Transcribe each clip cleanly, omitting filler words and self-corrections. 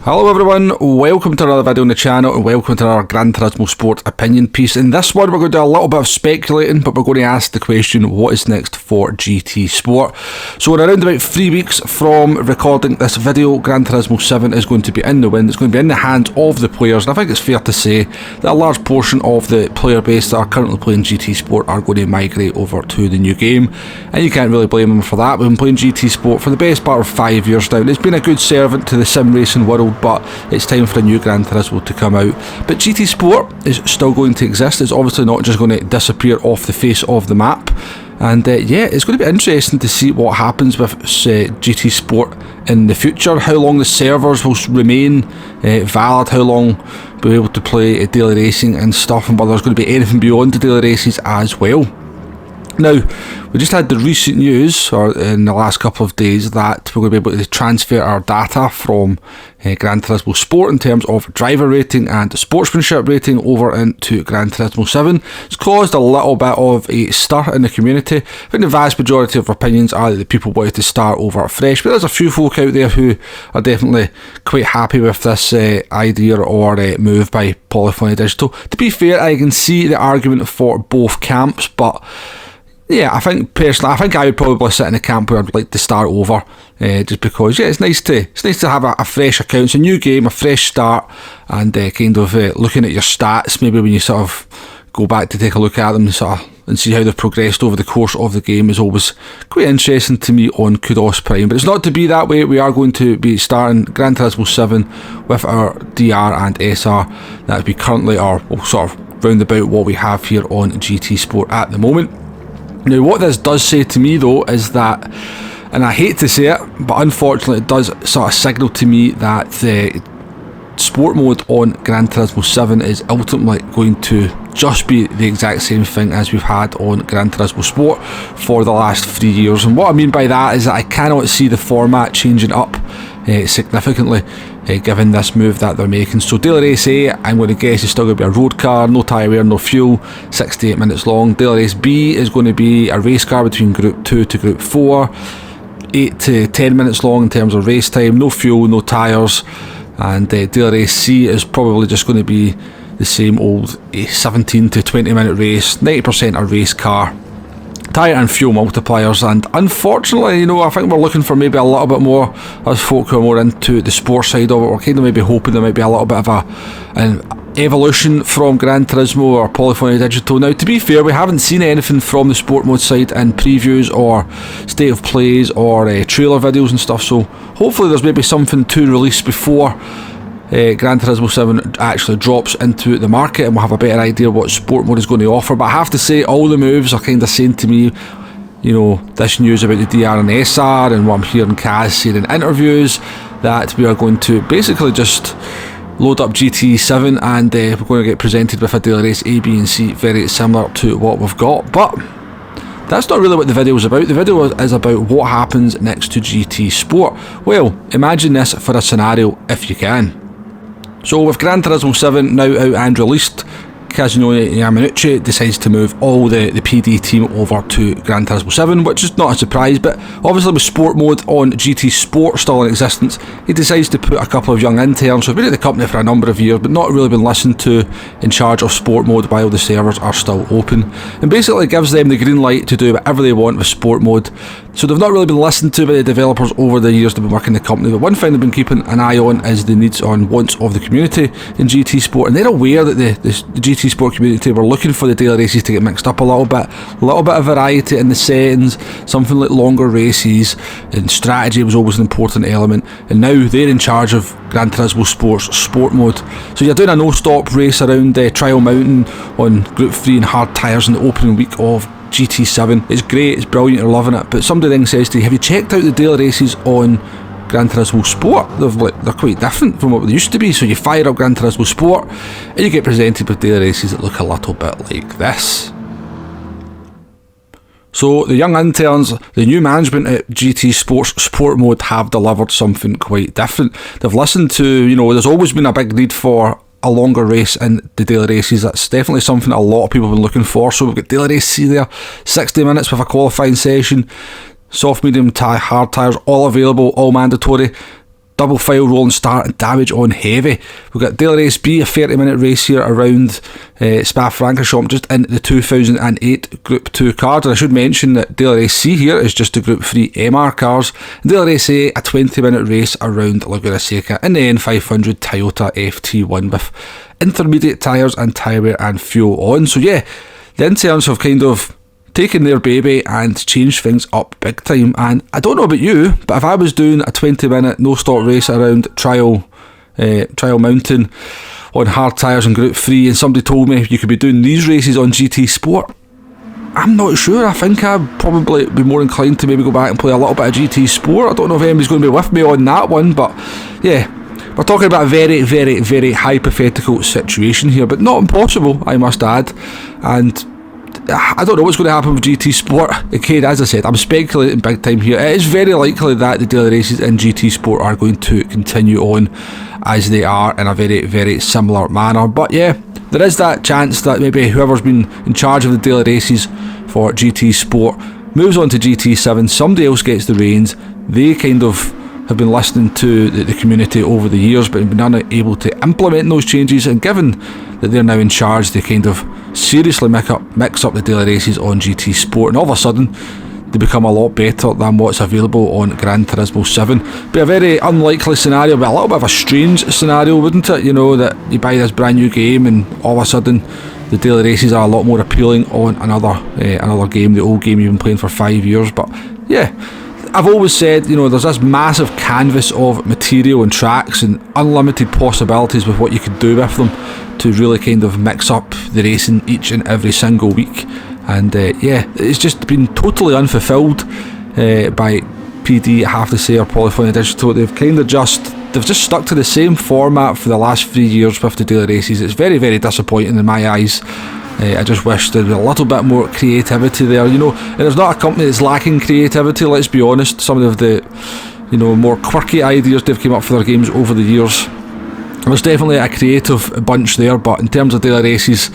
Hello everyone, welcome to another video on the channel and welcome to our Gran Turismo Sport opinion piece. In this one we're going to do a little bit of speculating, but we're going to ask the question, what is next for GT Sport? So in around about 3 weeks from recording this video, Gran Turismo 7 is going to be in the wind. It's going to be in the hands of the players, and I think it's fair to say that a large portion of the player base that are currently playing GT Sport are going to migrate over to the new game, and you can't really blame them for that. We've been playing GT Sport for the best part of 5 years now, and it's been a good servant to the sim racing world, but it's time for a new Gran Turismo to come out. But GT Sport is still going to exist. It's obviously not just going to disappear off the face of the map, and yeah, it's going to be interesting to see what happens with GT Sport in the future, how long the servers will remain valid, how long we'll be able to play daily racing and stuff, and whether there's going to be anything beyond the daily races as well. Now, we just had the recent news, or in the last couple of days, that we're going to be able to transfer our data from Gran Turismo Sport in terms of driver rating and sportsmanship rating over into Gran Turismo 7. It's caused a little bit of a stir in the community. I think the vast majority of opinions are that the people wanted to start over fresh, but there's a few folk out there who are definitely quite happy with this idea or move by Polyphony Digital. To be fair, I can see the argument for both camps, but yeah, I think personally, I would probably sit in a camp where I'd like to start over, just because it's nice to have a fresh account. It's a new game, a fresh start, and kind of looking at your stats. Maybe when you sort of go back to take a look at them, and see how they've progressed over the course of the game is always quite interesting to me on Kudos Prime. But it's not to be that way. We are going to be starting Gran Turismo 7 with our DR and SR that we currently are sort of round about what we have here on GT Sport at the moment. Now, what this does say to me though is that, and I hate to say it, but unfortunately it does sort of signal to me that the sport mode on Gran Turismo 7 is ultimately going to just be the exact same thing as we've had on Gran Turismo Sport for the last 3 years. And what I mean by that is that I cannot see the format changing up significantly given this move that they're making. So Daily Race A, I'm going to guess, is still going to be a road car, no tyre wear, no fuel, 6 to 8 minutes long. Daily Race B is going to be a race car between Group 2 to Group 4, 8 to 10 minutes long in terms of race time, no fuel, no tyres. And Daily Race C is probably just going to be the same old 17 to 20 minute race, 90% a race car, tyre and fuel multipliers. And unfortunately, I think we're looking for maybe a little bit more, as folk who are more into the sports side of it. We're kind of maybe hoping there might be a little bit of an evolution from Gran Turismo or Polyphony Digital. Now, to be fair, we haven't seen anything from the sport mode side in previews or state of plays or trailer videos and stuff, so hopefully there's maybe something to release before Gran Turismo 7 actually drops into the market and we'll have a better idea what sport mode is going to offer. But I have to say, all the moves are kind of saying to me, this news about the DR and SR and what I'm hearing Kaz saying in interviews, that we are going to basically just load up GT7 and we're going to get presented with a daily race A, B and C very similar to what we've got. But that's not really what the video is about. The video is about what happens next to GT Sport. Well, imagine this for a scenario if you can. So with Gran Turismo 7 now out and released, Kazunori Yamanuchi decides to move all the PD team over to Gran Turismo 7, which is not a surprise, but obviously with sport mode on GT Sport still in existence, he decides to put a couple of young interns who've been at the company for a number of years but not really been listened to in charge of sport mode while the servers are still open, and basically gives them the green light to do whatever they want with sport mode. So they've not really been listened to by the developers over the years they've been working in the company, but one thing they've been keeping an eye on is the needs and wants of the community in GT Sport, and they're aware that the GT Sport community were looking for the daily races to get mixed up a little bit of variety in the settings, something like longer races, and strategy was always an important element, and now they're in charge of Gran Turismo Sport's sport mode. So you're doing a no-stop race around Trial Mountain on Group 3 and hard tyres in the opening week of GT7. It's great, it's brilliant, you're loving it, but somebody then says to you, have you checked out the daily races on Gran Turismo Sport? They're quite different from what they used to be. So you fire up Gran Turismo Sport and you get presented with daily races that look a little bit like this. So the young interns, the new management at GT Sports sport mode have delivered something quite different. They've listened to, there's always been a big need for a longer race in the daily races. That's definitely something a lot of people have been looking for. So we've got daily race C there, 60 minutes with a qualifying session, soft, medium, hard tyres, all available, all mandatory. double file rolling start and damage on heavy. We've got Daily Race B, a 30-minute race here around Spa-Francorchamps, just in the 2008 Group 2 cars. And I should mention that Daily Race C here is just the Group 3 MR cars. And Daily Race A, a 20-minute race around Laguna Seca in the N500 Toyota FT1 with intermediate tyres and tyre wear and fuel on. So yeah, the interns have kind of taken their baby and changed things up big time. And I don't know about you, but if I was doing a 20-minute no-stop race around Trial Mountain on hard tyres in Group 3 and somebody told me you could be doing these races on GT Sport, I'm not sure. I think I'd probably be more inclined to maybe go back and play a little bit of GT Sport. I don't know if anybody's going to be with me on that one, but yeah, we're talking about a very, very, very hypothetical situation here, but not impossible, I must add. And I don't know what's going to happen with GT Sport. Again, as I said, I'm speculating big time here. It is very likely that the daily races in GT Sport are going to continue on as they are in a very, very similar manner. But yeah, there is that chance that maybe whoever's been in charge of the daily races for GT Sport moves on to GT7, somebody else gets the reins. They kind of have been listening to the community over the years but have been unable to implement those changes, and given that they're now in charge, they kind of seriously mix up the daily races on GT Sport, and all of a sudden they become a lot better than what's available on Gran Turismo 7. Be a very unlikely scenario, but a little bit of a strange scenario, wouldn't it? You know, that you buy this brand new game and all of a sudden the daily races are a lot more appealing on another game, the old game you've been playing for 5 years. But yeah, I've always said, you know, there's this massive canvas of material and tracks and unlimited possibilities with what you could do with them to really kind of mix up the racing each and every single week. And yeah, it's just been totally unfulfilled by PD, I have to say, or Polyphony Digital. They've just stuck to the same format for the last 3 years with the daily races. It's very, very disappointing in my eyes. I just wish there was a little bit more creativity there, you know. And there's not a company that's lacking creativity, let's be honest. Some of the, you know, more quirky ideas they've came up for their games over the years, there's definitely a creative bunch there, but in terms of daily races,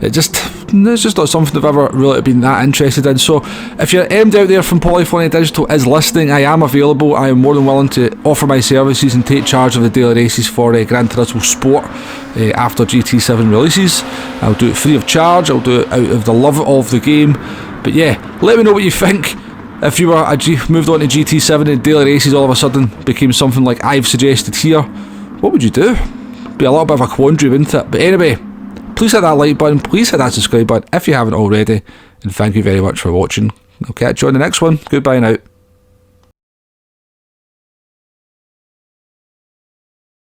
it's just not something I've ever really been that interested in. So if you're aimed out there from Polyphony Digital is listening, I am available. I am more than willing to offer my services and take charge of the daily races for Gran Turismo Sport after GT7 releases. I'll do it free of charge, I'll do it out of the love of the game. But yeah, let me know what you think. If you were moved on to GT7 and daily races all of a sudden became something like I've suggested here, what would you do? Be a little bit of a quandary, wouldn't it? But anyway, please hit that like button, please hit that subscribe button if you haven't already, and thank you very much for watching. I'll catch you on the next one. Goodbye now.